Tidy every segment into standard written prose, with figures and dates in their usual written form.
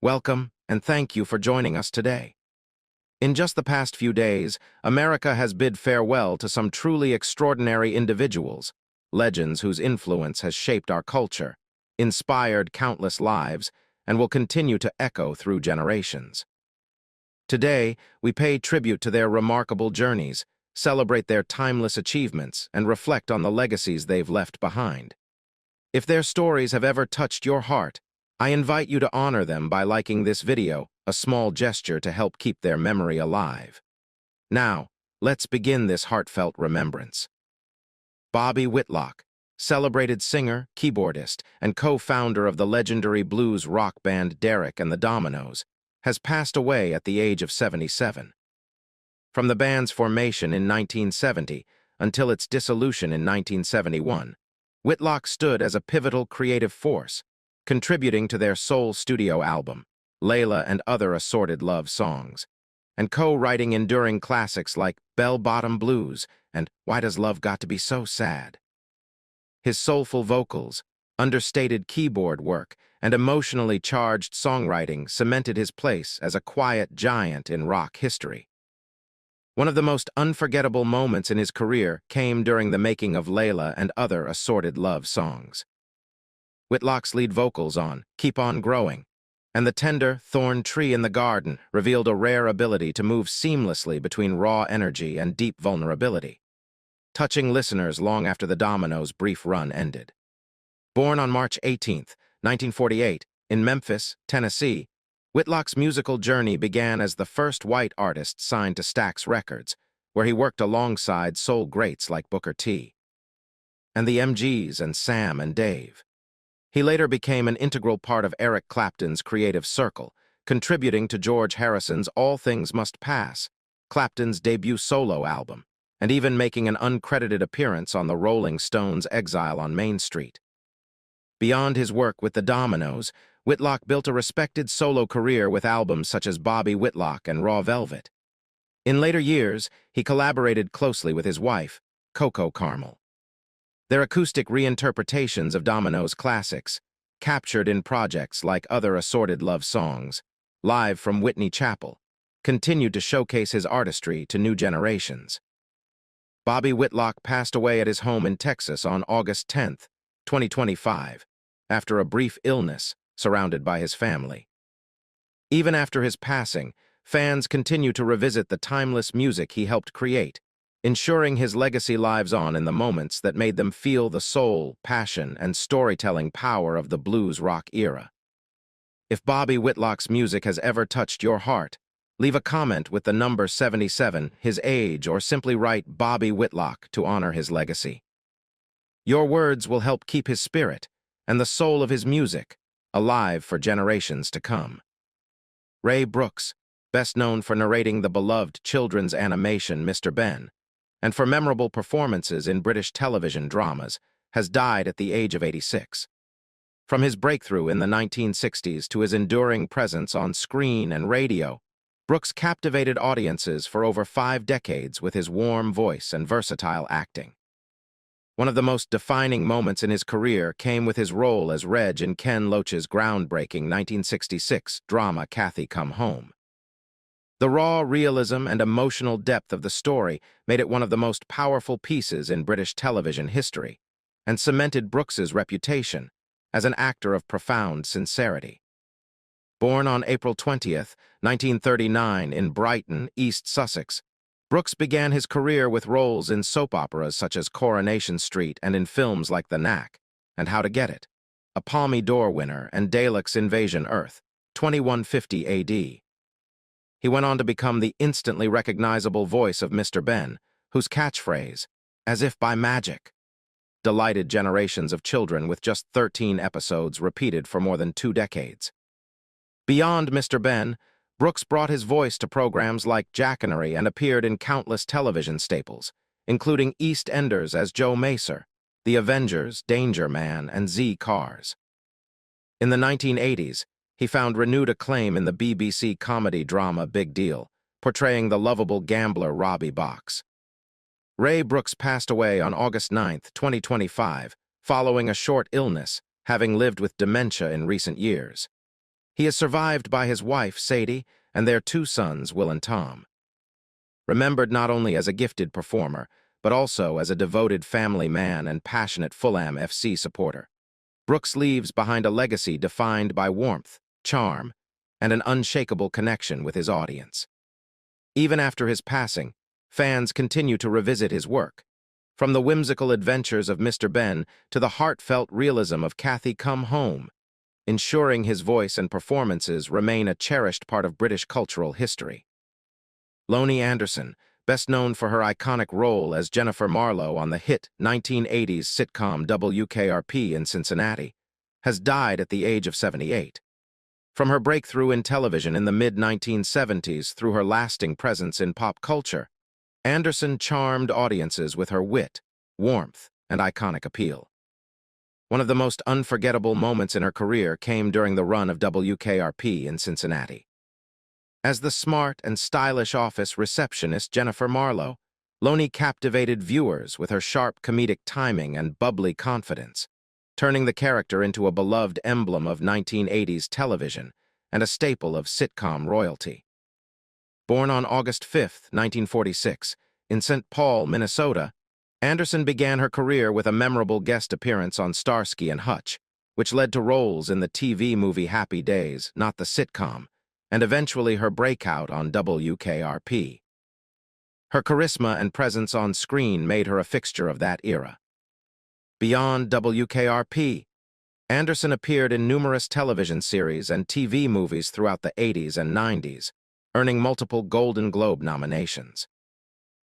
Welcome, and thank you for joining us today. In just the past few days, America has bid farewell to some truly extraordinary individuals, legends whose influence has shaped our culture, inspired countless lives, and will continue to echo through generations. Today, we pay tribute to their remarkable journeys, celebrate their timeless achievements, and reflect on the legacies they've left behind. If their stories have ever touched your heart, I invite you to honor them by liking this video, a small gesture to help keep their memory alive. Now, let's begin this heartfelt remembrance. Bobby Whitlock, celebrated singer, keyboardist, and co-founder of the legendary blues rock band Derek and the Dominos, has passed away at the age of 77. From the band's formation in 1970 until its dissolution in 1971, Whitlock stood as a pivotal creative force, contributing to their soul studio album, Layla and other assorted love songs, and co-writing enduring classics like Bell-Bottom Blues and Why Does Love Got to Be So Sad? His soulful vocals, understated keyboard work, and emotionally charged songwriting cemented his place as a quiet giant in rock history. One of the most unforgettable moments in his career came during the making of Layla and other assorted love songs. Whitlock's lead vocals on Keep On Growing and the tender Thorn Tree in the Garden revealed a rare ability to move seamlessly between raw energy and deep vulnerability, touching listeners long after the Dominos' brief run ended. Born on March 18, 1948, in Memphis, Tennessee, Whitlock's musical journey began as the first white artist signed to Stax Records, where he worked alongside soul greats like Booker T. and the MGs and Sam and Dave. He later became an integral part of Eric Clapton's creative circle, contributing to George Harrison's All Things Must Pass, Clapton's debut solo album, and even making an uncredited appearance on the Rolling Stones' Exile on Main Street. Beyond his work with the Dominos, Whitlock built a respected solo career with albums such as Bobby Whitlock and Raw Velvet. In later years, he collaborated closely with his wife, Coco Carmel. Their acoustic reinterpretations of Domino's classics, captured in projects like Other Assorted Love Songs, Live from Whitney Chapel, continued to showcase his artistry to new generations. Bobby Whitlock passed away at his home in Texas on August 10, 2025, after a brief illness surrounded by his family. Even after his passing, fans continue to revisit the timeless music he helped create, ensuring his legacy lives on in the moments that made them feel the soul, passion, and storytelling power of the blues rock era. If Bobby Whitlock's music has ever touched your heart, leave a comment with the number 77, his age, or simply write Bobby Whitlock to honor his legacy. Your words will help keep his spirit and the soul of his music alive for generations to come. Ray Brooks, best known for narrating the beloved children's animation Mr. Ben, and for memorable performances in British television dramas, has died at the age of 86. From his breakthrough in the 1960s to his enduring presence on screen and radio, Brooks captivated audiences for over 5 decades with his warm voice and versatile acting. One of the most defining moments in his career came with his role as Reg in Ken Loach's groundbreaking 1966 drama Kathy Come Home. The raw realism and emotional depth of the story made it one of the most powerful pieces in British television history, and cemented Brooks's reputation as an actor of profound sincerity. Born on April 20, 1939 in Brighton, East Sussex, Brooks began his career with roles in soap operas such as Coronation Street and in films like The Knack and How to Get It, a Palme d'Or winner, and Dalek's Invasion Earth, 2150 AD. He went on to become the instantly recognizable voice of Mr. Ben, whose catchphrase, "as if by magic," delighted generations of children with just 13 episodes repeated for more than 2 decades. Beyond Mr. Ben, Brooks brought his voice to programs like Jackanery and appeared in countless television staples, including EastEnders as Joe Macer, The Avengers, Danger Man, and Z Cars. In the 1980s, he found renewed acclaim in the BBC comedy drama Big Deal, portraying the lovable gambler Robbie Box. Ray Brooks passed away on August 9, 2025, following a short illness, having lived with dementia in recent years. He is survived by his wife, Sadie, and their two sons, Will and Tom. Remembered not only as a gifted performer, but also as a devoted family man and passionate Fulham FC supporter, Brooks leaves behind a legacy defined by warmth, charm, and an unshakable connection with his audience. Even after his passing, fans continue to revisit his work, from the whimsical adventures of Mr. Ben to the heartfelt realism of Kathy Come Home, ensuring his voice and performances remain a cherished part of British cultural history. Loni Anderson, best known for her iconic role as Jennifer Marlowe on the hit 1980s sitcom WKRP in Cincinnati, has died at the age of 78. From her breakthrough in television in the mid-1970s through her lasting presence in pop culture, Anderson charmed audiences with her wit, warmth, and iconic appeal. One of the most unforgettable moments in her career came during the run of WKRP in Cincinnati. As the smart and stylish office receptionist Jennifer Marlowe, Loni captivated viewers with her sharp comedic timing and bubbly confidence, turning the character into a beloved emblem of 1980s television and a staple of sitcom royalty. Born on August 5, 1946, in St. Paul, Minnesota, Anderson began her career with a memorable guest appearance on Starsky and Hutch, which led to roles in the TV movie Happy Days, not the sitcom, and eventually her breakout on WKRP. Her charisma and presence on screen made her a fixture of that era. Beyond WKRP, Anderson appeared in numerous television series and TV movies throughout the 80s and 90s, earning multiple Golden Globe nominations.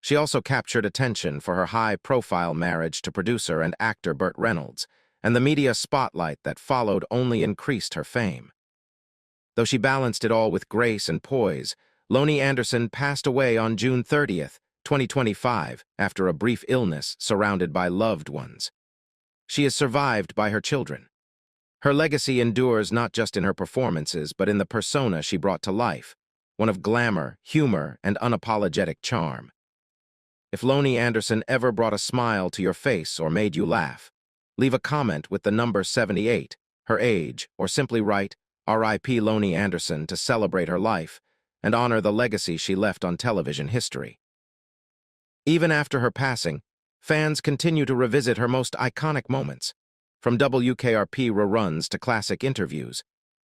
She also captured attention for her high-profile marriage to producer and actor Burt Reynolds, and the media spotlight that followed only increased her fame. Though she balanced it all with grace and poise, Loni Anderson passed away on June 30, 2025, after a brief illness surrounded by loved ones. She is survived by her children. Her legacy endures not just in her performances, but in the persona she brought to life, one of glamour, humor, and unapologetic charm. If Loni Anderson ever brought a smile to your face or made you laugh, leave a comment with the number 78, her age, or simply write R.I.P. Loni Anderson to celebrate her life and honor the legacy she left on television history. Even after her passing, fans continue to revisit her most iconic moments, from WKRP reruns to classic interviews,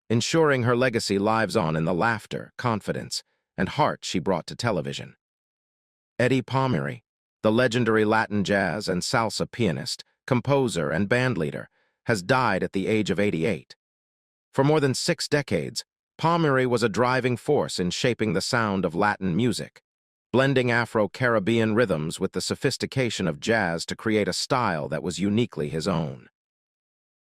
ensuring her legacy lives on in the laughter, confidence, and heart she brought to television. Eddie Palmieri, the legendary Latin jazz and salsa pianist, composer, and bandleader, has died at the age of 88. For more than 6 decades, Palmieri was a driving force in shaping the sound of Latin music, blending Afro-Caribbean rhythms with the sophistication of jazz to create a style that was uniquely his own.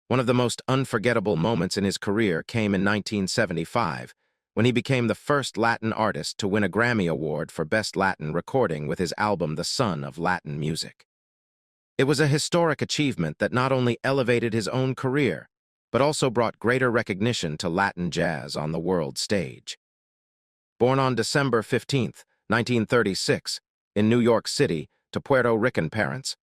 One of the most unforgettable moments in his career came in 1975, when he became the first Latin artist to win a Grammy Award for Best Latin Recording with his album The Son of Latin Music. It was a historic achievement that not only elevated his own career, but also brought greater recognition to Latin jazz on the world stage. Born on December 15, 1936, in New York City to Puerto Rican parents,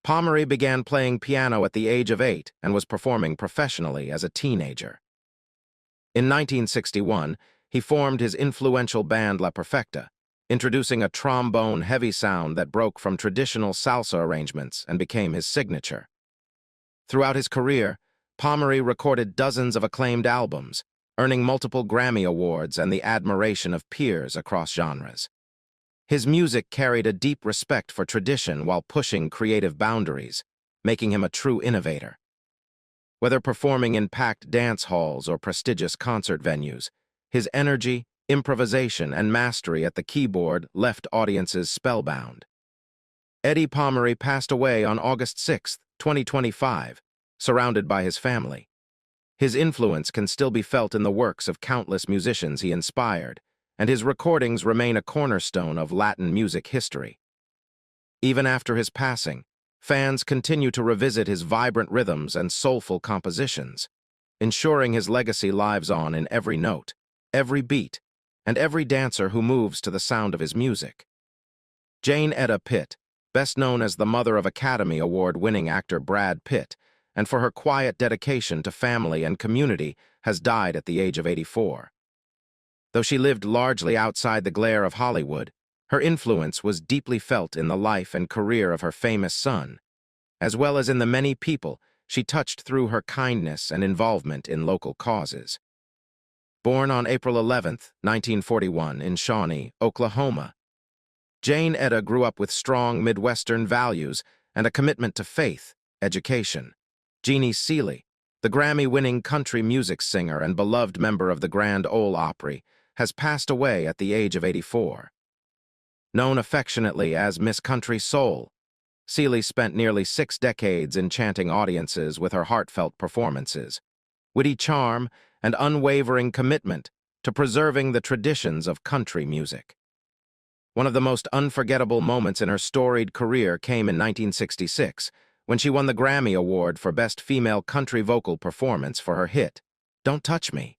Palmieri began playing piano at the age of 8 and was performing professionally as a teenager. In 1961, he formed his influential band La Perfecta, introducing a trombone-heavy sound that broke from traditional salsa arrangements and became his signature. Throughout his career, Palmieri recorded dozens of acclaimed albums, earning multiple Grammy Awards and the admiration of peers across genres. His music carried a deep respect for tradition while pushing creative boundaries, making him a true innovator. Whether performing in packed dance halls or prestigious concert venues, his energy, improvisation, and mastery at the keyboard left audiences spellbound. Eddie Palmieri passed away on August 6, 2025, surrounded by his family. His influence can still be felt in the works of countless musicians he inspired, and his recordings remain a cornerstone of Latin music history. Even after his passing, fans continue to revisit his vibrant rhythms and soulful compositions, ensuring his legacy lives on in every note, every beat, and every dancer who moves to the sound of his music. Etta Pitt, best known as the mother of Academy Award-winning actor Brad Pitt, and for her quiet dedication to family and community, has died at the age of 84. Though she lived largely outside the glare of Hollywood, her influence was deeply felt in the life and career of her famous son, as well as in the many people she touched through her kindness and involvement in local causes. Born on April 11, 1941, in Shawnee, Oklahoma, Jane Etta grew up with strong Midwestern values and a commitment to faith, education. Jeannie Seely, the Grammy-winning country music singer and beloved member of the Grand Ole Opry, has passed away at the age of 84. Known affectionately as Miss Country Soul, Seely spent nearly 6 decades enchanting audiences with her heartfelt performances, witty charm, and unwavering commitment to preserving the traditions of country music. One of the most unforgettable moments in her storied career came in 1966, when she won the Grammy Award for Best Female Country Vocal Performance for her hit, "Don't Touch Me."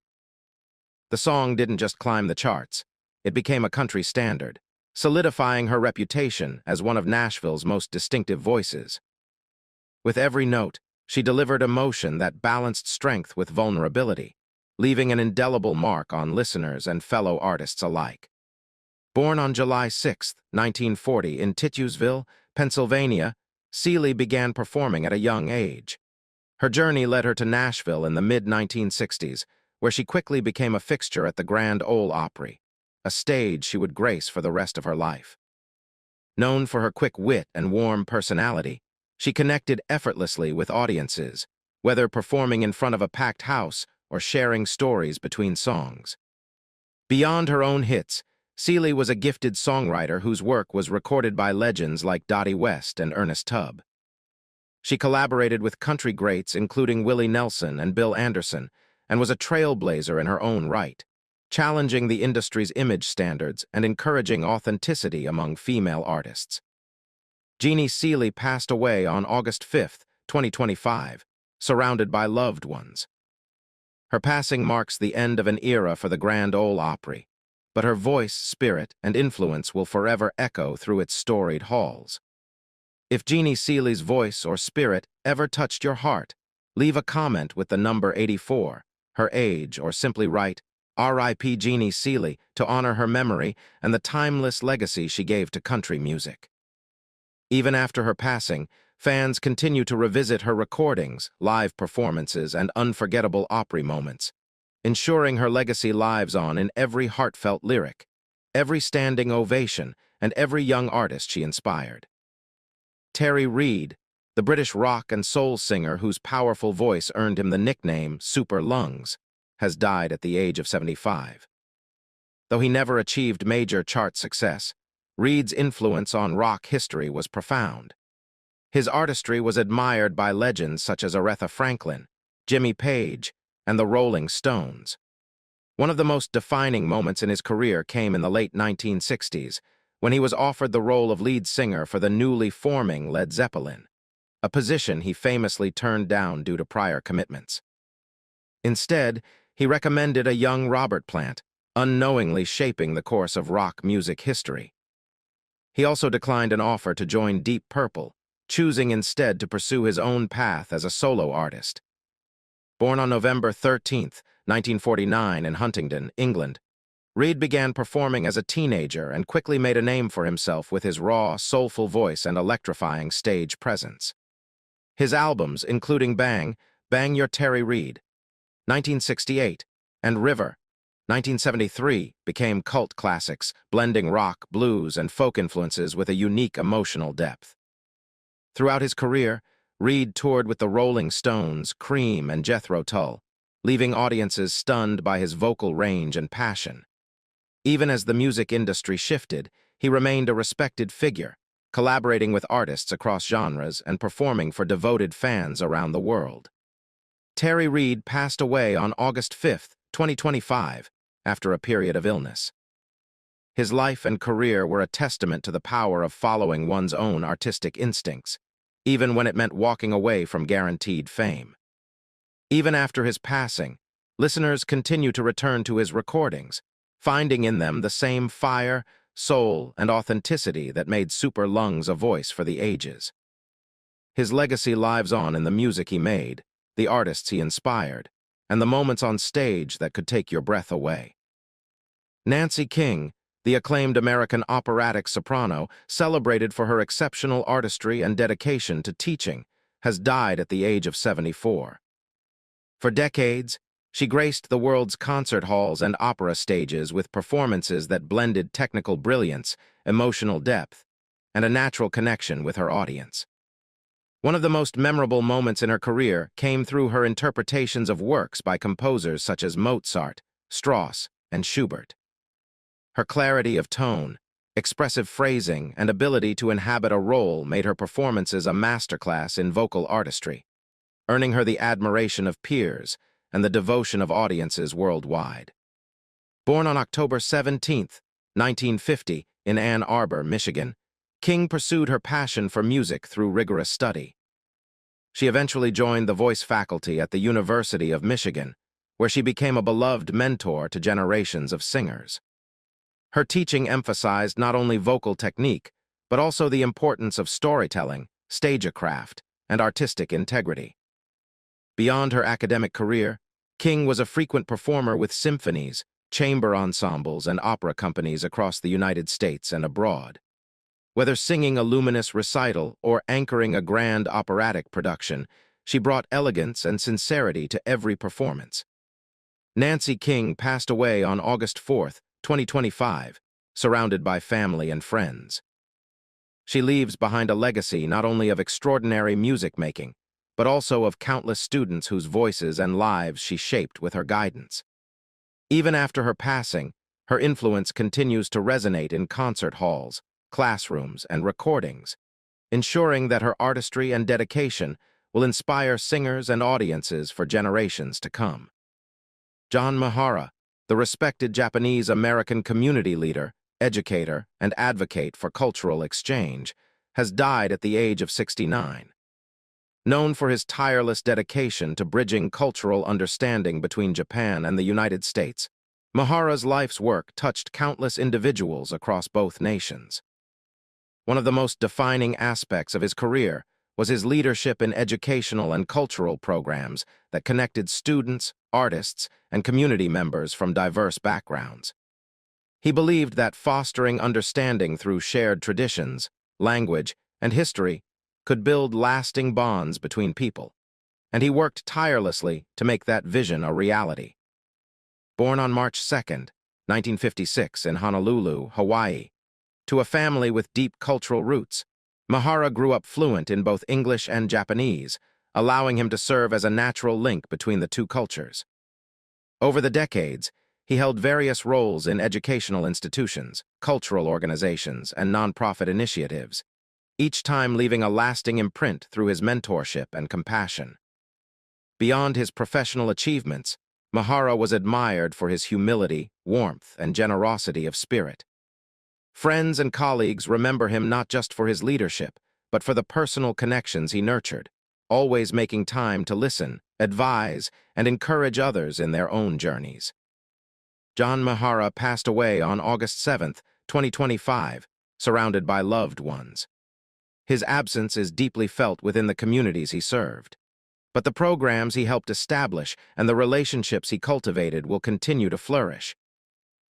The song didn't just climb the charts, it became a country standard, solidifying her reputation as one of Nashville's most distinctive voices. With every note, she delivered emotion that balanced strength with vulnerability, leaving an indelible mark on listeners and fellow artists alike. Born on July 6, 1940, in Titusville, Pennsylvania, Seely began performing at a young age. Her journey led her to Nashville in the mid-1960s, where she quickly became a fixture at the Grand Ole Opry, a stage she would grace for the rest of her life. Known for her quick wit and warm personality, she connected effortlessly with audiences, whether performing in front of a packed house or sharing stories between songs. Beyond her own hits, Seely was a gifted songwriter whose work was recorded by legends like Dottie West and Ernest Tubb. She collaborated with country greats including Willie Nelson and Bill Anderson, and was a trailblazer in her own right, challenging the industry's image standards and encouraging authenticity among female artists. Jeannie Seely passed away on August 5, 2025, surrounded by loved ones. Her passing marks the end of an era for the Grand Ole Opry, but her voice, spirit, and influence will forever echo through its storied halls. If Jeannie Seely's voice or spirit ever touched your heart, leave a comment with the number 84, her age, or simply write, R.I.P. Jeannie Seely, to honor her memory and the timeless legacy she gave to country music. Even after her passing, fans continue to revisit her recordings, live performances, and unforgettable Opry moments, ensuring her legacy lives on in every heartfelt lyric, every standing ovation, and every young artist she inspired. Reid, the British rock and soul singer whose powerful voice earned him the nickname Super Lungs, has died at the age of 75. Though he never achieved major chart success, Reid's influence on rock history was profound. His artistry was admired by legends such as Aretha Franklin, Jimmy Page, and the Rolling Stones. One of the most defining moments in his career came in the late 1960s, when he was offered the role of lead singer for the newly forming Led Zeppelin, a position he famously turned down due to prior commitments. Instead, he recommended a young Robert Plant, unknowingly shaping the course of rock music history. He also declined an offer to join Deep Purple, choosing instead to pursue his own path as a solo artist. Born on November 13, 1949, in Huntingdon, England, Reid began performing as a teenager and quickly made a name for himself with his raw, soulful voice and electrifying stage presence. His albums, including Bang, Bang Your Reid, 1968, and River, 1973, became cult classics, blending rock, blues, and folk influences with a unique emotional depth. Throughout his career, Reid toured with the Rolling Stones, Cream, and Jethro Tull, leaving audiences stunned by his vocal range and passion. Even as the music industry shifted, he remained a respected figure, collaborating with artists across genres and performing for devoted fans around the world. Reid passed away on August 5, 2025, after a period of illness. His life and career were a testament to the power of following one's own artistic instincts, even when it meant walking away from guaranteed fame. Even after his passing, listeners continue to return to his recordings, finding in them the same fire, soul, and authenticity that made Super Lungs a voice for the ages. His legacy lives on in the music he made, the artists he inspired, and the moments on stage that could take your breath away. Nancy King, the acclaimed American operatic soprano, celebrated for her exceptional artistry and dedication to teaching, has died at the age of 74. For decades, she graced the world's concert halls and opera stages with performances that blended technical brilliance, emotional depth, and a natural connection with her audience. One of the most memorable moments in her career came through her interpretations of works by composers such as Mozart, Strauss, and Schubert. Her clarity of tone, expressive phrasing, and ability to inhabit a role made her performances a masterclass in vocal artistry, earning her the admiration of peers and the devotion of audiences worldwide. Born on October 17, 1950, in Ann Arbor, Michigan, King pursued her passion for music through rigorous study. She eventually joined the voice faculty at the University of Michigan, where she became a beloved mentor to generations of singers. Her teaching emphasized not only vocal technique, but also the importance of storytelling, stagecraft, and artistic integrity. Beyond her academic career, King was a frequent performer with symphonies, chamber ensembles, and opera companies across the United States and abroad. Whether singing a luminous recital or anchoring a grand operatic production, she brought elegance and sincerity to every performance. Nancy King passed away on August 4, 2025, surrounded by family and friends. She leaves behind a legacy not only of extraordinary music making, but also of countless students whose voices and lives she shaped with her guidance. Even after her passing, her influence continues to resonate in concert halls, classrooms, and recordings, ensuring that her artistry and dedication will inspire singers and audiences for generations to come. John Mihara, the respected Japanese-American community leader, educator, and advocate for cultural exchange, has died at the age of 69. Known for his tireless dedication to bridging cultural understanding between Japan and the United States, Mihara's life's work touched countless individuals across both nations. One of the most defining aspects of his career was his leadership in educational and cultural programs that connected students, artists, and community members from diverse backgrounds. He believed that fostering understanding through shared traditions, language, and history could build lasting bonds between people, and he worked tirelessly to make that vision a reality. Born on March 2, 1956, in Honolulu, Hawaii, to a family with deep cultural roots, Mihara grew up fluent in both English and Japanese, allowing him to serve as a natural link between the two cultures. Over the decades, he held various roles in educational institutions, cultural organizations, and nonprofit initiatives, each time leaving a lasting imprint through his mentorship and compassion. Beyond his professional achievements, Mihara was admired for his humility, warmth, and generosity of spirit. Friends and colleagues remember him not just for his leadership, but for the personal connections he nurtured, always making time to listen, advise, and encourage others in their own journeys. John Mihara passed away on August 7, 2025, surrounded by loved ones. His absence is deeply felt within the communities he served, but the programs he helped establish and the relationships he cultivated will continue to flourish.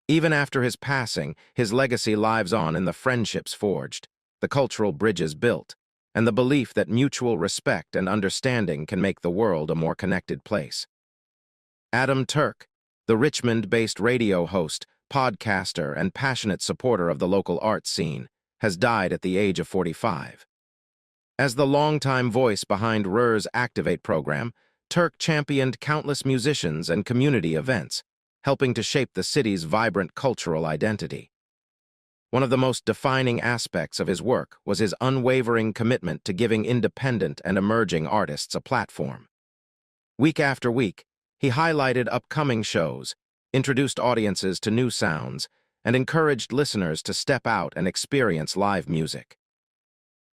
Even after his passing, his legacy lives on in the friendships forged, the cultural bridges built, and the belief that mutual respect and understanding can make the world a more connected place. Turk, the Richmond-based radio host, podcaster, and passionate supporter of the local art scene, has died at the age of 45. As the longtime voice behind RR's Activate program, Turk championed countless musicians and community events, helping to shape the city's vibrant cultural identity. One of the most defining aspects of his work was his unwavering commitment to giving independent and emerging artists a platform. Week after week, he highlighted upcoming shows, introduced audiences to new sounds, and encouraged listeners to step out and experience live music.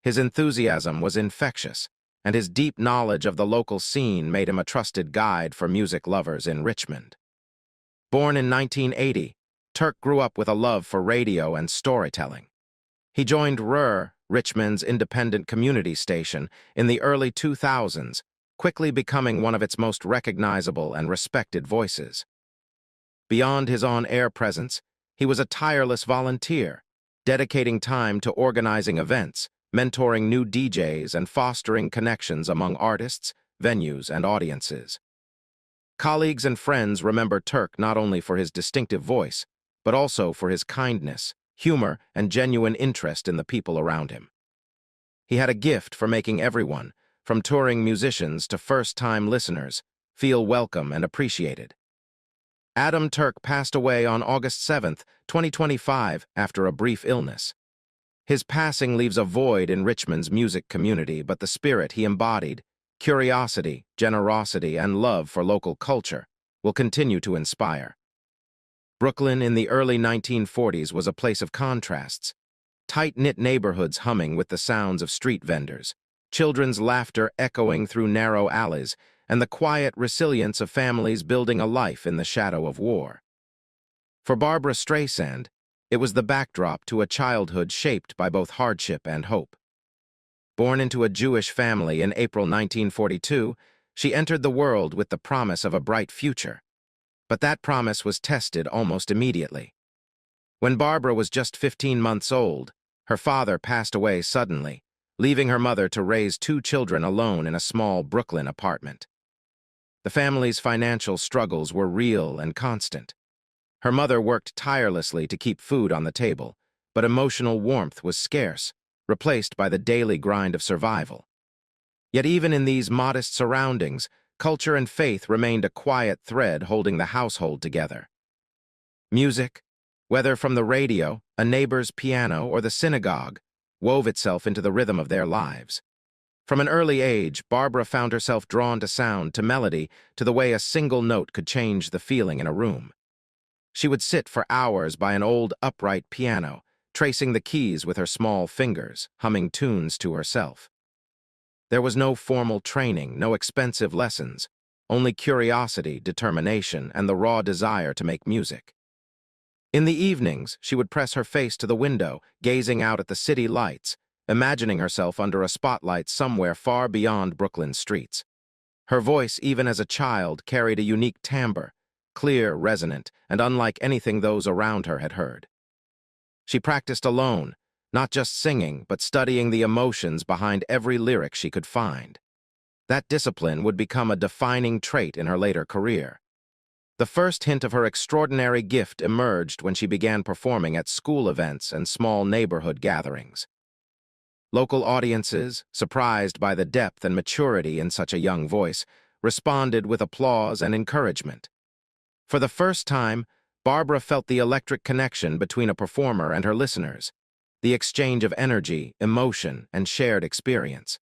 His enthusiasm was infectious, and his deep knowledge of the local scene made him a trusted guide for music lovers in Richmond. Born in 1980, Turk grew up with a love for radio and storytelling. He joined RR Richmond's independent community station, in the early 2000s, quickly becoming one of its most recognizable and respected voices. Beyond his on-air presence, he was a tireless volunteer, dedicating time to organizing events, mentoring new DJs, and fostering connections among artists, venues, and audiences. Colleagues and friends remember Turk not only for his distinctive voice, but also for his kindness, humor, and genuine interest in the people around him. He had a gift for making everyone, from touring musicians to first-time listeners, feel welcome and appreciated. Turk passed away on August 7, 2025, after a brief illness. His passing leaves a void in Richmond's music community, but the spirit he embodied, curiosity, generosity, and love for local culture, will continue to inspire. Brooklyn in the early 1940s was a place of contrasts. Tight-knit neighborhoods humming with the sounds of street vendors, children's laughter echoing through narrow alleys, and the quiet resilience of families building a life in the shadow of war. For Barbra Streisand, it was the backdrop to a childhood shaped by both hardship and hope. Born into a Jewish family in April 1942, she entered the world with the promise of a bright future. But that promise was tested almost immediately. When Barbra was just 15 months old, her father passed away suddenly, leaving her mother to raise 2 children alone in a small Brooklyn apartment. The family's financial struggles were real and constant. Her mother worked tirelessly to keep food on the table, but emotional warmth was scarce, replaced by the daily grind of survival. Yet even in these modest surroundings, culture and faith remained a quiet thread holding the household together. Music, whether from the radio, a neighbor's piano, or the synagogue, wove itself into the rhythm of their lives. From an early age, Barbra found herself drawn to sound, to melody, to the way a single note could change the feeling in a room. She would sit for hours by an old upright piano, tracing the keys with her small fingers, humming tunes to herself. There was no formal training, no expensive lessons, only curiosity, determination, and the raw desire to make music. In the evenings, she would press her face to the window, gazing out at the city lights, imagining herself under a spotlight somewhere far beyond Brooklyn's streets. Her voice, even as a child, carried a unique timbre, clear, resonant, and unlike anything those around her had heard. She practiced alone, not just singing, but studying the emotions behind every lyric she could find. That discipline would become a defining trait in her later career. The first hint of her extraordinary gift emerged when she began performing at school events and small neighborhood gatherings. Local audiences, surprised by the depth and maturity in such a young voice, responded with applause and encouragement. For the first time, Barbra felt the electric connection between a performer and her listeners, the exchange of energy, emotion, and shared experience.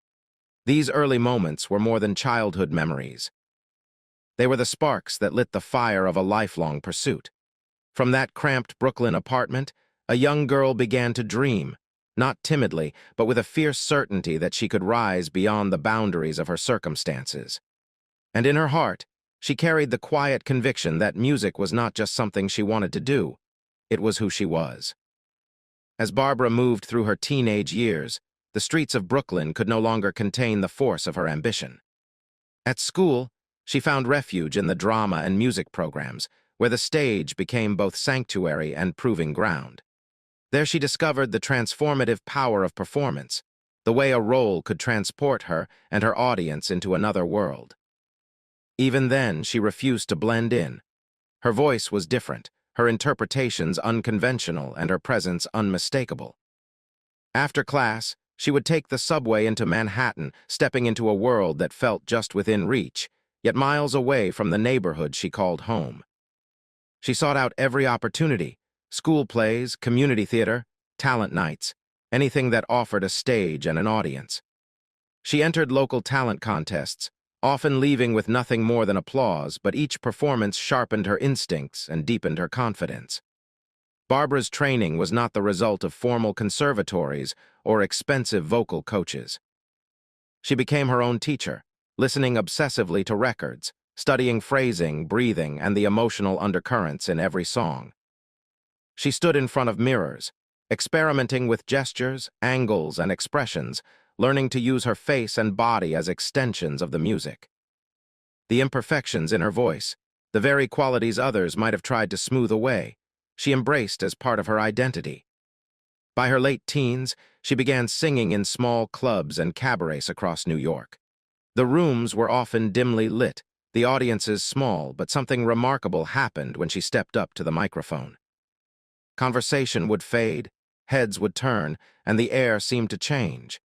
These early moments were more than childhood memories. They were the sparks that lit the fire of a lifelong pursuit. From that cramped Brooklyn apartment, a young girl began to dream, not timidly, but with a fierce certainty that she could rise beyond the boundaries of her circumstances. And in her heart, she carried the quiet conviction that music was not just something she wanted to do, it was who she was. As Barbra moved through her teenage years, the streets of Brooklyn could no longer contain the force of her ambition. At school, she found refuge in the drama and music programs, where the stage became both sanctuary and proving ground. There she discovered the transformative power of performance, the way a role could transport her and her audience into another world. Even then, she refused to blend in. Her voice was different, her interpretations unconventional, and her presence unmistakable. After class, she would take the subway into Manhattan, stepping into a world that felt just within reach, yet miles away from the neighborhood she called home. She sought out every opportunity: school plays, community theater, talent nights, anything that offered a stage and an audience. She entered local talent contests, often leaving with nothing more than applause, but each performance sharpened her instincts and deepened her confidence. Barbra's training was not the result of formal conservatories or expensive vocal coaches. She became her own teacher, listening obsessively to records, studying phrasing, breathing, and the emotional undercurrents in every song. She stood in front of mirrors, experimenting with gestures, angles, and expressions, learning to use her face and body as extensions of the music. The imperfections in her voice, the very qualities others might have tried to smooth away, she embraced as part of her identity. By her late teens, she began singing in small clubs and cabarets across New York. The rooms were often dimly lit, the audiences small, but something remarkable happened when she stepped up to the microphone. Conversation would fade, heads would turn, and the air seemed to change.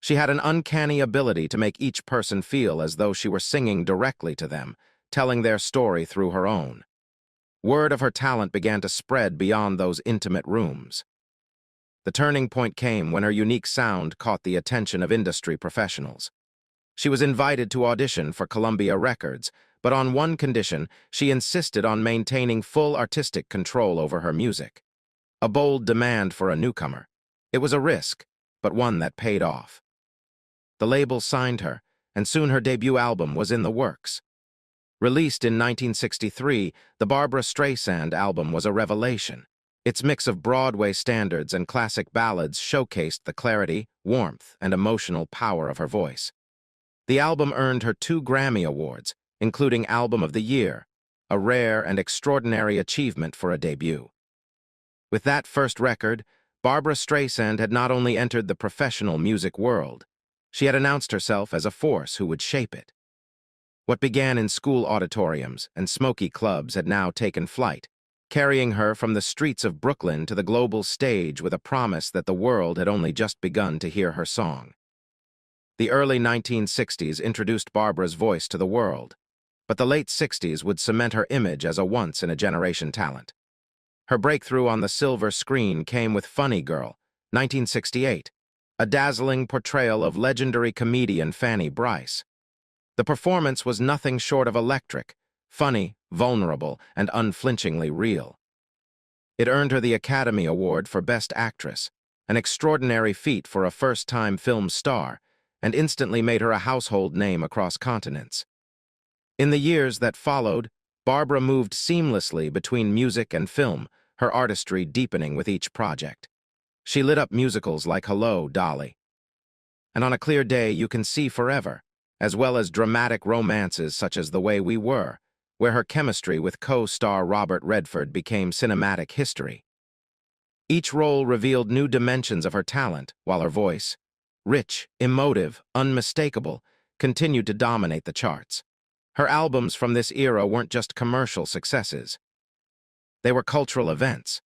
She had an uncanny ability to make each person feel as though she were singing directly to them, telling their story through her own. Word of her talent began to spread beyond those intimate rooms. The turning point came when her unique sound caught the attention of industry professionals. She was invited to audition for Columbia Records, but on one condition, she insisted on maintaining full artistic control over her music. A bold demand for a newcomer. It was a risk, but one that paid off. The label signed her, and soon her debut album was in the works. Released in 1963, the Barbra Streisand album was a revelation. Its mix of Broadway standards and classic ballads showcased the clarity, warmth, and emotional power of her voice. The album earned her 2 Grammy Awards, including Album of the Year, a rare and extraordinary achievement for a debut. With that first record, Barbra Streisand had not only entered the professional music world, she had announced herself as a force who would shape it. What began in school auditoriums and smoky clubs had now taken flight, carrying her from the streets of Brooklyn to the global stage with a promise that the world had only just begun to hear her song. The early 1960s introduced Barbra's voice to the world, but the late 60s would cement her image as a once-in-a-generation talent. Her breakthrough on the silver screen came with Funny Girl, 1968, a dazzling portrayal of legendary comedian Fanny Brice. The performance was nothing short of electric, funny, vulnerable, and unflinchingly real. It earned her the Academy Award for Best Actress, an extraordinary feat for a first-time film star, and instantly made her a household name across continents. In the years that followed, Barbra moved seamlessly between music and film, her artistry deepening with each project. She lit up musicals like Hello, Dolly, and On a Clear Day You Can See Forever, as well as dramatic romances such as The Way We Were, where her chemistry with co-star Robert Redford became cinematic history. Each role revealed new dimensions of her talent, while her voice, rich, emotive, unmistakable, continued to dominate the charts. Her albums from this era weren't just commercial successes. They were cultural events.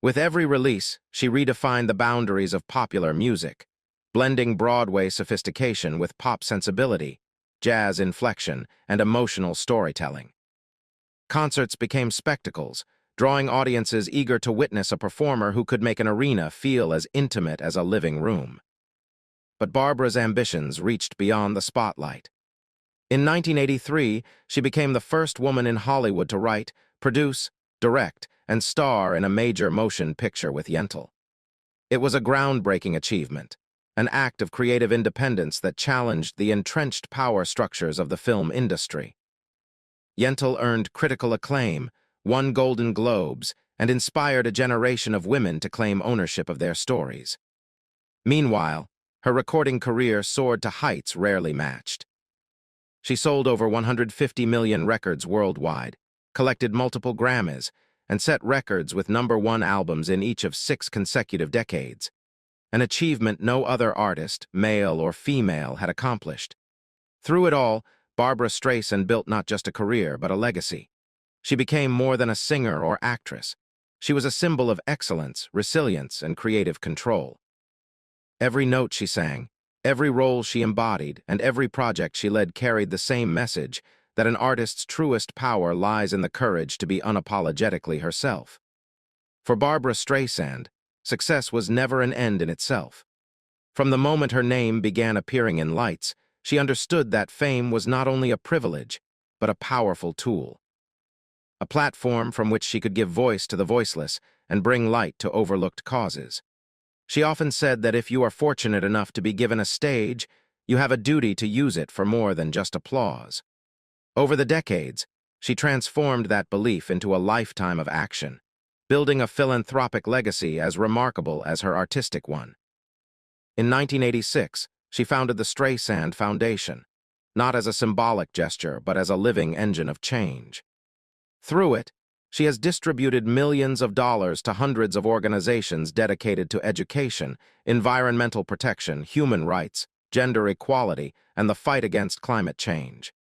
With every release, she redefined the boundaries of popular music, blending Broadway sophistication with pop sensibility, jazz inflection, and emotional storytelling. Concerts became spectacles, drawing audiences eager to witness a performer who could make an arena feel as intimate as a living room. But Barbra's ambitions reached beyond the spotlight. In 1983, she became the first woman in Hollywood to write, produce, direct, and star in a major motion picture with Yentl. It was a groundbreaking achievement, an act of creative independence that challenged the entrenched power structures of the film industry. Yentl earned critical acclaim, won Golden Globes, and inspired a generation of women to claim ownership of their stories. Meanwhile, her recording career soared to heights rarely matched. She sold over 150 million records worldwide, collected multiple Grammys, and set records with #1 albums in each of 6 consecutive decades, an achievement no other artist, male or female, had accomplished. Through it all, Barbra Streisand built not just a career, but a legacy. She became more than a singer or actress. She was a symbol of excellence, resilience, and creative control. Every note she sang, every role she embodied, and every project she led carried the same message, that an artist's truest power lies in the courage to be unapologetically herself. For Barbra Streisand, success was never an end in itself. From the moment her name began appearing in lights, she understood that fame was not only a privilege, but a powerful tool. A platform from which she could give voice to the voiceless and bring light to overlooked causes. She often said that if you are fortunate enough to be given a stage, you have a duty to use it for more than just applause. Over the decades, she transformed that belief into a lifetime of action, building a philanthropic legacy as remarkable as her artistic one. In 1986, she founded the Streisand Foundation, not as a symbolic gesture, but as a living engine of change. Through it, she has distributed millions of dollars to hundreds of organizations dedicated to education, environmental protection, human rights, gender equality, and the fight against climate change.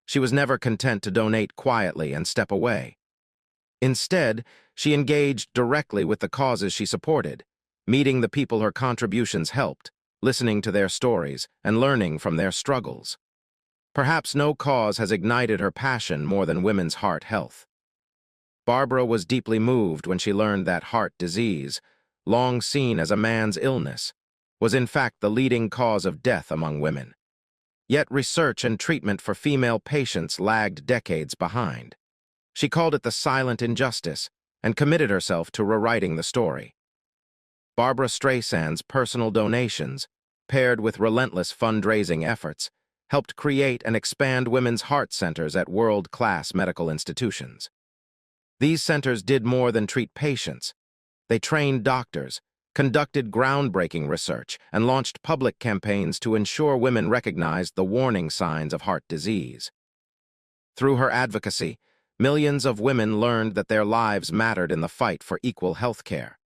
She was never content to donate quietly and step away. Instead, she engaged directly with the causes she supported, meeting the people her contributions helped, listening to their stories, and learning from their struggles. Perhaps no cause has ignited her passion more than women's heart health. Barbra was deeply moved when she learned that heart disease, long seen as a man's illness, was in fact the leading cause of death among women. Yet research and treatment for female patients lagged decades behind. She called it the silent injustice and committed herself to rewriting the story. Barbra Streisand's personal donations, paired with relentless fundraising efforts, helped create and expand women's heart centers at world-class medical institutions. These centers did more than treat patients. They trained doctors, conducted groundbreaking research, and launched public campaigns to ensure women recognized the warning signs of heart disease. Through her advocacy, millions of women learned that their lives mattered in the fight for equal health care.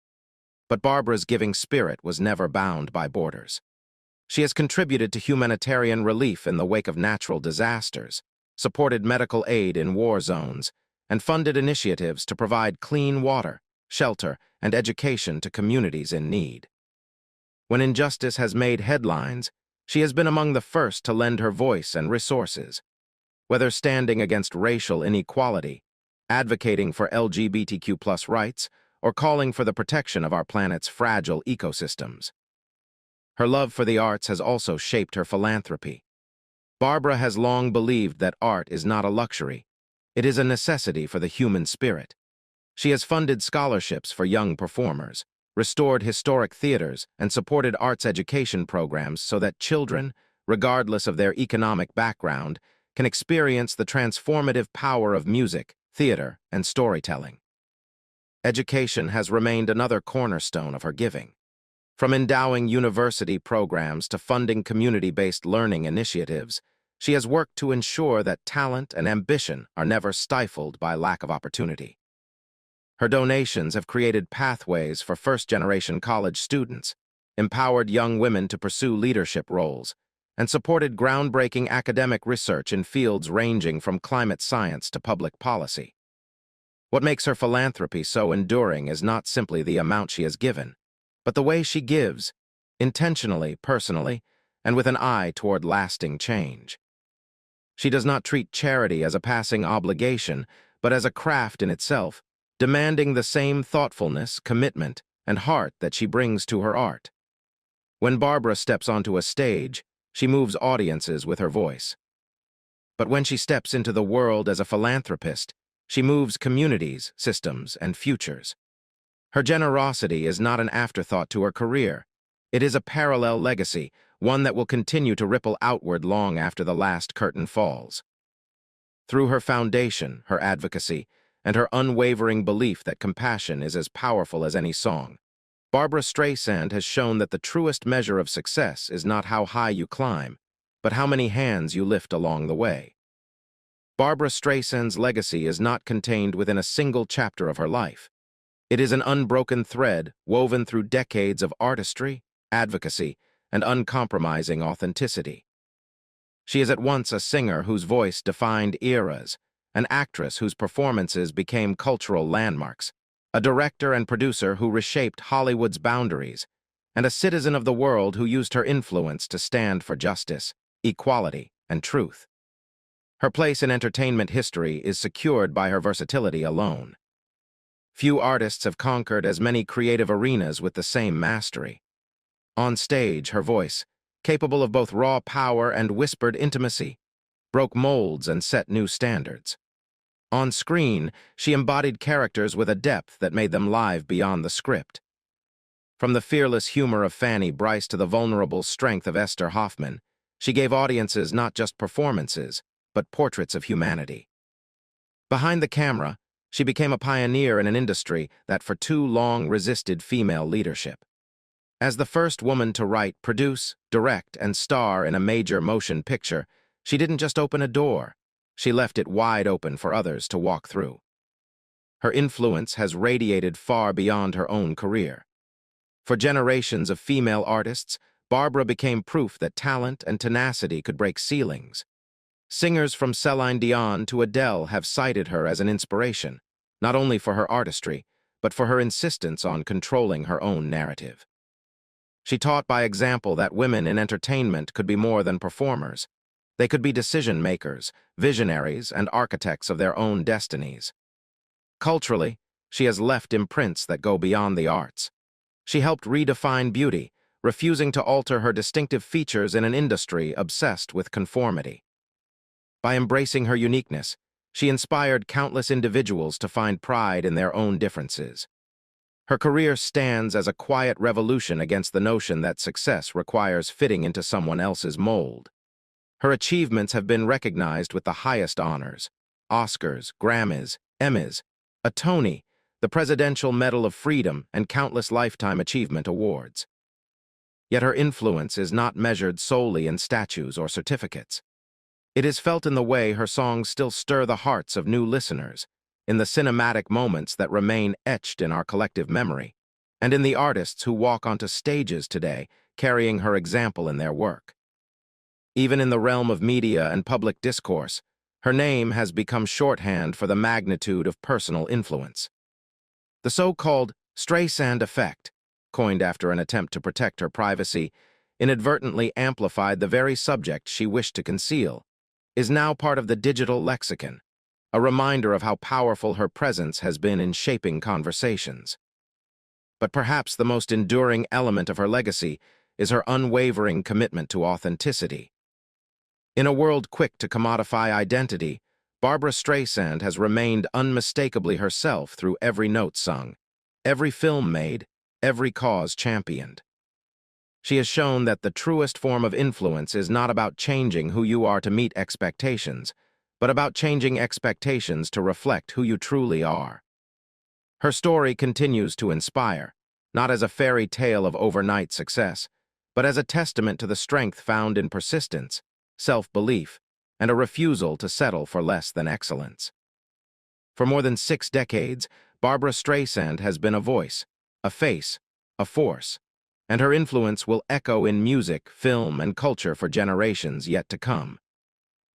But Barbra's giving spirit was never bound by borders. She has contributed to humanitarian relief in the wake of natural disasters, supported medical aid in war zones, and funded initiatives to provide clean water, shelter, and education to communities in need. When injustice has made headlines, she has been among the first to lend her voice and resources. Whether standing against racial inequality, advocating for LGBTQ+ rights, or calling for the protection of our planet's fragile ecosystems. Her love for the arts has also shaped her philanthropy. Barbra has long believed that art is not a luxury. It is a necessity for the human spirit. She has funded scholarships for young performers, restored historic theaters, and supported arts education programs so that children, regardless of their economic background, can experience the transformative power of music, theater, and storytelling. Education has remained another cornerstone of her giving. From endowing university programs to funding community-based learning initiatives, she has worked to ensure that talent and ambition are never stifled by lack of opportunity. Her donations have created pathways for first-generation college students, empowered young women to pursue leadership roles, and supported groundbreaking academic research in fields ranging from climate science to public policy. What makes her philanthropy so enduring is not simply the amount she has given, but the way she gives, intentionally, personally, and with an eye toward lasting change. She does not treat charity as a passing obligation, but as a craft in itself, demanding the same thoughtfulness, commitment, and heart that she brings to her art. When Barbra steps onto a stage, she moves audiences with her voice. But when she steps into the world as a philanthropist, she moves communities, systems, and futures. Her generosity is not an afterthought to her career. It is a parallel legacy, one that will continue to ripple outward long after the last curtain falls. Through her foundation, her advocacy, and her unwavering belief that compassion is as powerful as any song, Barbra Streisand has shown that the truest measure of success is not how high you climb, but how many hands you lift along the way. Barbra Streisand's legacy is not contained within a single chapter of her life. It is an unbroken thread woven through decades of artistry, advocacy, and uncompromising authenticity. She is at once a singer whose voice defined eras, an actress whose performances became cultural landmarks, a director and producer who reshaped Hollywood's boundaries, and a citizen of the world who used her influence to stand for justice, equality, and truth. Her place in entertainment history is secured by her versatility alone. Few artists have conquered as many creative arenas with the same mastery. On stage, her voice, capable of both raw power and whispered intimacy, broke molds and set new standards. On screen, she embodied characters with a depth that made them live beyond the script. From the fearless humor of Fanny Brice to the vulnerable strength of Esther Hoffman, she gave audiences not just performances, but portraits of humanity. Behind the camera, She became a pioneer in an industry that for too long resisted female leadership. As the first woman to write, produce, direct, and star in a major motion picture, she didn't just open a door, she left it wide open for others to walk through. Her influence has radiated far beyond her own career. For generations of female artists, Barbra became proof that talent and tenacity could break ceilings. Singers from Celine Dion to Adele have cited her as an inspiration, not only for her artistry, but for her insistence on controlling her own narrative. She taught by example that women in entertainment could be more than performers. They could be decision-makers, visionaries, and architects of their own destinies. Culturally, she has left imprints that go beyond the arts. She helped redefine beauty, refusing to alter her distinctive features in an industry obsessed with conformity. By embracing her uniqueness, she inspired countless individuals to find pride in their own differences. Her career stands as a quiet revolution against the notion that success requires fitting into someone else's mold. Her achievements have been recognized with the highest honors: Oscars, Grammys, Emmys, a Tony, the Presidential Medal of Freedom, and countless Lifetime Achievement Awards. Yet her influence is not measured solely in statues or certificates. It is felt in the way her songs still stir the hearts of new listeners, in the cinematic moments that remain etched in our collective memory, and in the artists who walk onto stages today carrying her example in their work. Even in the realm of media and public discourse, her name has become shorthand for the magnitude of personal influence. The so-called Streisand effect, coined after an attempt to protect her privacy, inadvertently amplified the very subject she wished to conceal, is now part of the digital lexicon, a reminder of how powerful her presence has been in shaping conversations. But perhaps the most enduring element of her legacy is her unwavering commitment to authenticity. In a world quick to commodify identity, Barbra Streisand has remained unmistakably herself through every note sung, every film made, every cause championed. She has shown that the truest form of influence is not about changing who you are to meet expectations, but about changing expectations to reflect who you truly are. Her story continues to inspire, not as a fairy tale of overnight success, but as a testament to the strength found in persistence, self-belief, and a refusal to settle for less than excellence. For more than 6 decades, Barbra Streisand has been a voice, a face, a force, and her influence will echo in music, film, and culture for generations yet to come.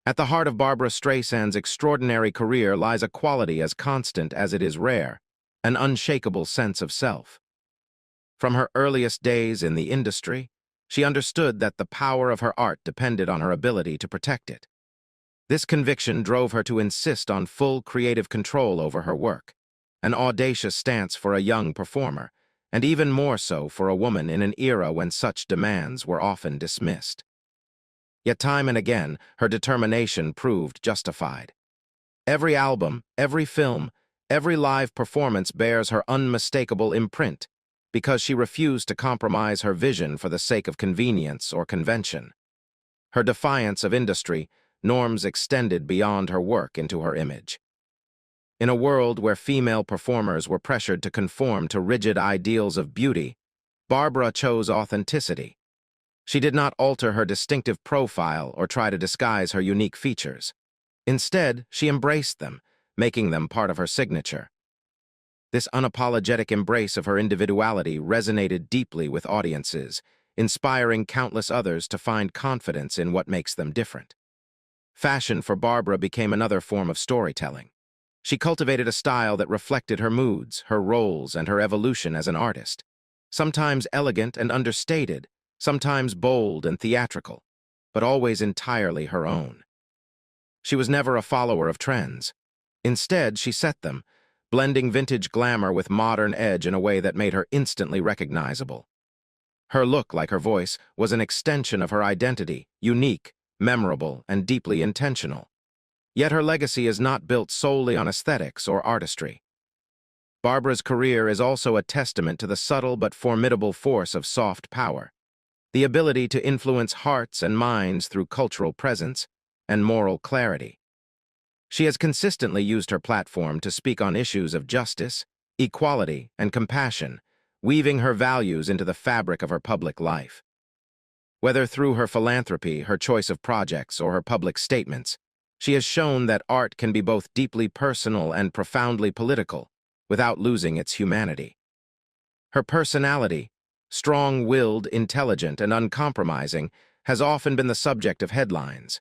At the heart of Barbra Streisand's extraordinary career lies a quality as constant as it is rare, an unshakable sense of self. From her earliest days in the industry, she understood that the power of her art depended on her ability to protect it. This conviction drove her to insist on full creative control over her work, an audacious stance for a young performer, and even more so for a woman in an era when such demands were often dismissed. Yet time and again, her determination proved justified. Every album, every film, every live performance bears her unmistakable imprint, because she refused to compromise her vision for the sake of convenience or convention. Her defiance of industry norms extended beyond her work into her image. In a world where female performers were pressured to conform to rigid ideals of beauty, Barbra chose authenticity. She did not alter her distinctive profile or try to disguise her unique features. Instead, she embraced them, making them part of her signature. This unapologetic embrace of her individuality resonated deeply with audiences, inspiring countless others to find confidence in what makes them different. Fashion for Barbra became another form of storytelling. She cultivated a style that reflected her moods, her roles, and her evolution as an artist. Sometimes elegant and understated, sometimes bold and theatrical, but always entirely her own. She was never a follower of trends. Instead, she set them, blending vintage glamour with modern edge in a way that made her instantly recognizable. Her look, like her voice, was an extension of her identity, unique, memorable, and deeply intentional. Yet her legacy is not built solely on aesthetics or artistry. Barbra's career is also a testament to the subtle but formidable force of soft power, the ability to influence hearts and minds through cultural presence and moral clarity. She has consistently used her platform to speak on issues of justice, equality, and compassion, weaving her values into the fabric of her public life. Whether through her philanthropy, her choice of projects, or her public statements, she has shown that art can be both deeply personal and profoundly political, without losing its humanity. Her personality, strong-willed, intelligent, and uncompromising, has often been the subject of headlines.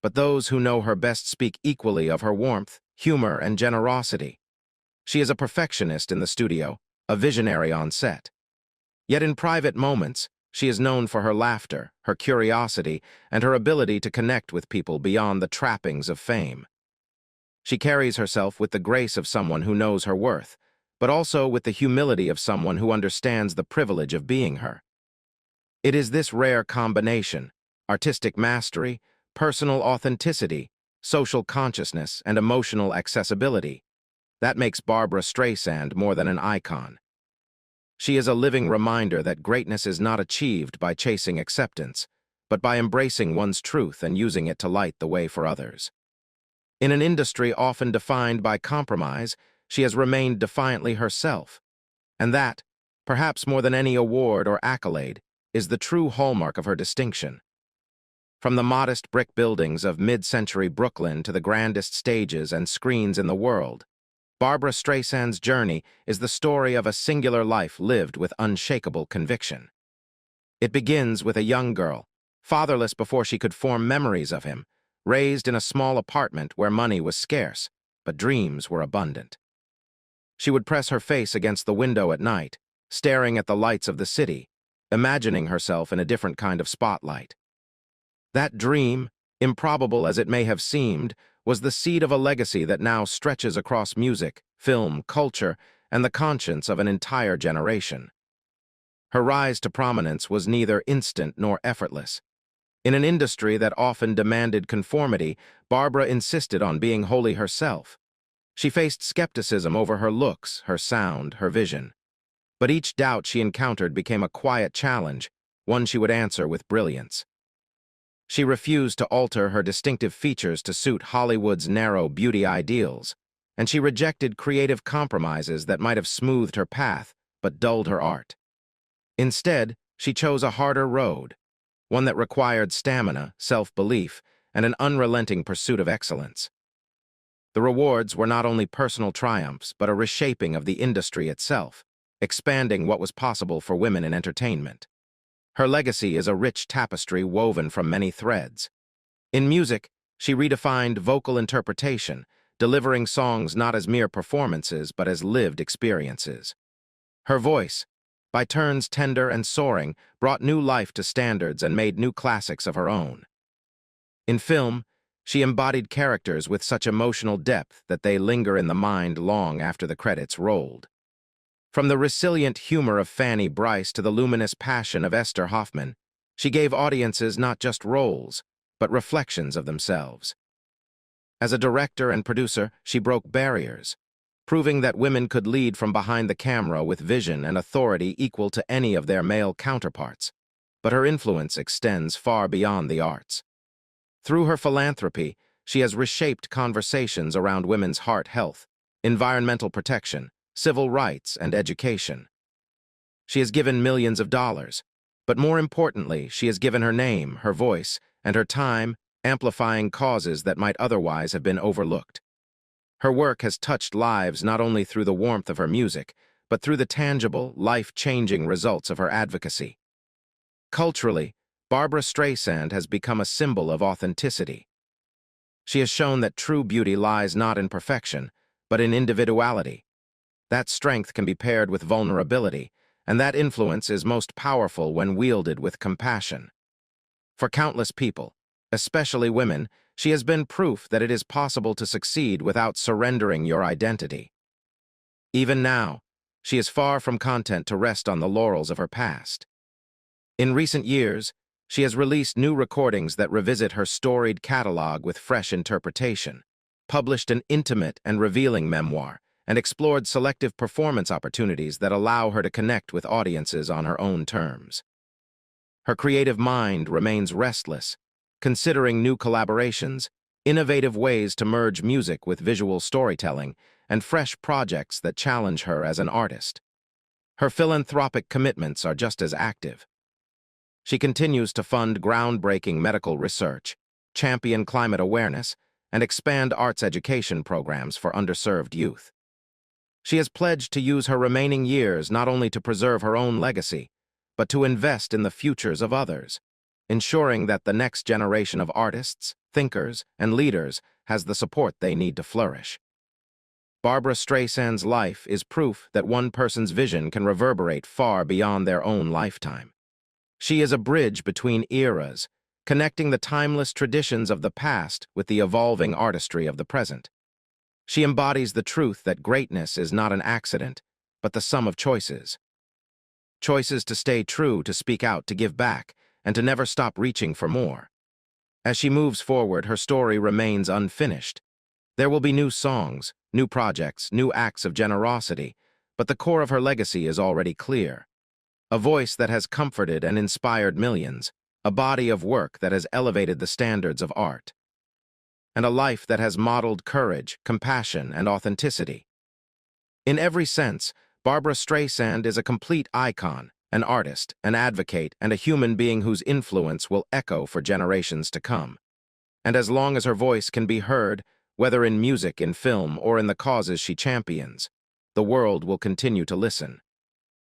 But those who know her best speak equally of her warmth, humor, and generosity. She is a perfectionist in the studio, a visionary on set. Yet in private moments, she is known for her laughter, her curiosity, and her ability to connect with people beyond the trappings of fame. She carries herself with the grace of someone who knows her worth, but also with the humility of someone who understands the privilege of being her. It is this rare combination, artistic mastery, personal authenticity, social consciousness, and emotional accessibility, that makes Barbra Streisand more than an icon. She is a living reminder that greatness is not achieved by chasing acceptance, but by embracing one's truth and using it to light the way for others. In an industry often defined by compromise, she has remained defiantly herself, and that, perhaps more than any award or accolade, is the true hallmark of her distinction. From the modest brick buildings of mid-century Brooklyn to the grandest stages and screens in the world, Barbra Streisand's journey is the story of a singular life lived with unshakable conviction. It begins with a young girl, fatherless before she could form memories of him, raised in a small apartment where money was scarce, but dreams were abundant. She would press her face against the window at night, staring at the lights of the city, imagining herself in a different kind of spotlight. That dream, improbable as it may have seemed, was the seed of a legacy that now stretches across music, film, culture, and the conscience of an entire generation. Her rise to prominence was neither instant nor effortless. In an industry that often demanded conformity, Barbra insisted on being wholly herself. She faced skepticism over her looks, her sound, her vision. But each doubt she encountered became a quiet challenge, one she would answer with brilliance. She refused to alter her distinctive features to suit Hollywood's narrow beauty ideals, and she rejected creative compromises that might have smoothed her path but dulled her art. Instead, she chose a harder road, one that required stamina, self-belief, and an unrelenting pursuit of excellence. The rewards were not only personal triumphs, but a reshaping of the industry itself, expanding what was possible for women in entertainment. Her legacy is a rich tapestry woven from many threads. In music, she redefined vocal interpretation, delivering songs not as mere performances but as lived experiences. Her voice, by turns tender and soaring, brought new life to standards and made new classics of her own. In film, she embodied characters with such emotional depth that they linger in the mind long after the credits rolled. From the resilient humor of Fanny Brice to the luminous passion of Esther Hoffman, she gave audiences not just roles, but reflections of themselves. As a director and producer, she broke barriers, proving that women could lead from behind the camera with vision and authority equal to any of their male counterparts. But her influence extends far beyond the arts. Through her philanthropy, she has reshaped conversations around women's heart health, environmental protection, civil rights, and education. She has given millions of dollars, but more importantly, she has given her name, her voice, and her time, amplifying causes that might otherwise have been overlooked. Her work has touched lives not only through the warmth of her music, but through the tangible, life-changing results of her advocacy. Culturally, Barbra Streisand has become a symbol of authenticity. She has shown that true beauty lies not in perfection, but in individuality. That strength can be paired with vulnerability, and that influence is most powerful when wielded with compassion. For countless people, especially women, she has been proof that it is possible to succeed without surrendering your identity. Even now, she is far from content to rest on the laurels of her past. In recent years, she has released new recordings that revisit her storied catalog with fresh interpretation, published an intimate and revealing memoir, and explored selective performance opportunities that allow her to connect with audiences on her own terms. Her creative mind remains restless, considering new collaborations, innovative ways to merge music with visual storytelling, and fresh projects that challenge her as an artist. Her philanthropic commitments are just as active. She continues to fund groundbreaking medical research, champion climate awareness, and expand arts education programs for underserved youth. She has pledged to use her remaining years not only to preserve her own legacy, but to invest in the futures of others, ensuring that the next generation of artists, thinkers, and leaders has the support they need to flourish. Barbra Streisand's life is proof that one person's vision can reverberate far beyond their own lifetime. She is a bridge between eras, connecting the timeless traditions of the past with the evolving artistry of the present. She embodies the truth that greatness is not an accident, but the sum of choices. Choices to stay true, to speak out, to give back, and to never stop reaching for more. As she moves forward, her story remains unfinished. There will be new songs, new projects, new acts of generosity, but the core of her legacy is already clear. A voice that has comforted and inspired millions, a body of work that has elevated the standards of art, and a life that has modeled courage, compassion, and authenticity. In every sense, Barbra Streisand is a complete icon, an artist, an advocate, and a human being whose influence will echo for generations to come. And as long as her voice can be heard, whether in music, in film, or in the causes she champions, the world will continue to listen.